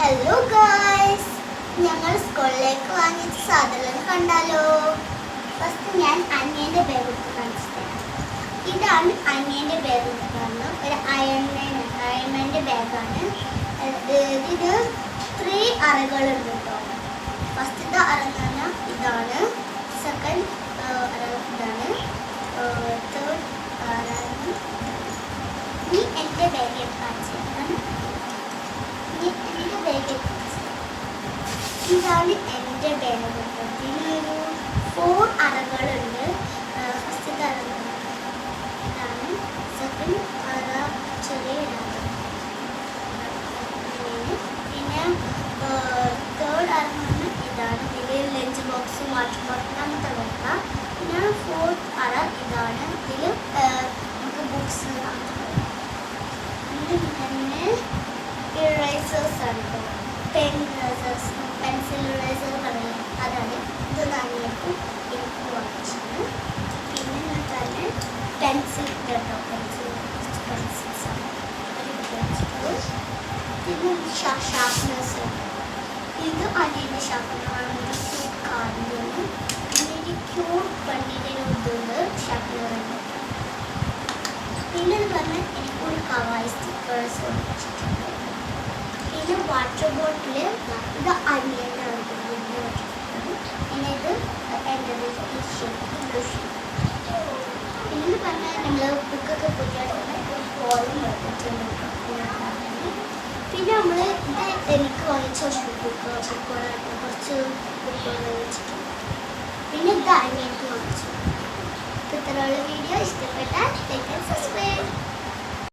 Hello guys, ഞങ്ങൾ സ്കൂളിലേക്ക് വാങ്ങിച്ച സാധനം കണ്ടാലോ. ഫസ്റ്റ് ഞാൻ അനിയൻ്റെ ബാഗ് എടുത്ത് കാണിച്ചു തരാം. ഇതാണ് അനിയൻ്റെ ബാഗ് എടുത്താണ്. ഒരു അയൺമാൻ്റെ ബാഗാണ് ഇത്. 3 അറകളുണ്ട് കേട്ടോ. ഫസ്റ്റത്തെ അറ എന്ന് പറഞ്ഞാൽ ഇതാണ്, സെക്കൻഡ് അറ ഇതാണ്, തേർഡ് അറ. ഇനി എൻ്റെ ബാഗ് കാണിച്ചു തരാം. ഇതാണ് എൻ്റെ ബാഗ്. ഇതിനൊരു 4 അറകളുണ്ട്. ഫസ്റ്റത്തെ അറ ഇതാണ്, സെക്കൻഡ് അറ ചെറിയ പിന്നെ തേർഡ് അറ ഇതാണ്. ഇതിൽ ലഞ്ച് ബോക്സ്, വാട്ടർ ബോട്ടിൽ അങ്ങനത്തെ വെക്കാം. പിന്നെ 4th അറ ഇതാണ്. ഇതിൽ നമുക്ക് ബുക്സ് പിന്നെ ഇറേസേഴ്സ് ആണ് കേട്ടോ. പെൻസിൽ ഇറേസർ പറയും, അതാണ്. ഇത് നാണിയപ്പോൾ എനിക്ക് വാങ്ങിച്ചത്. പിന്നെ ഞാൻ തന്നെ പെൻസിൽ കേട്ടോ, പെൻസിൽസ് ആണ് പിന്നെ ഷാർപ്പ്നേഴ്സ്. ഇത് അനിയൻ്റെ ഷാർപ്പ്നറാണ്. കാർഡിന് പിന്നെ ഒരു ക്യൂട്ട് പള്ളിയുടെ ഒരു ഇതുണ്ട്, ഷാർപ്പ്നറുണ്ട്. പിന്നെ പറഞ്ഞാൽ എനിക്കൊരു കവായി സ്റ്റിക്കേഴ്സ് വെച്ചിട്ടുണ്ട്. പിന്നെ വാട്ടർ ബോട്ടിൽ ഇത് അനിയൻ്റെ പിന്നെ ഇത് എൻ്റെ പിന്നെ പറഞ്ഞാൽ നമ്മൾ ബുക്കൊക്കെ പുതിയതായിട്ട് ഒരു ഫോളും വെച്ചിട്ടുണ്ട്. പിന്നെ നമ്മൾ ഇത് എനിക്ക് വാങ്ങിച്ച ബുക്കുകളായിട്ട് കുറച്ച് ബുക്കുകൾ വെച്ചിട്ടുണ്ട്. പിന്നെ ഇത് അനിയർക്ക് വാങ്ങിച്ചു. ഇത്രയുള്ള വീഡിയോ ഇഷ്ടപ്പെട്ടാൽ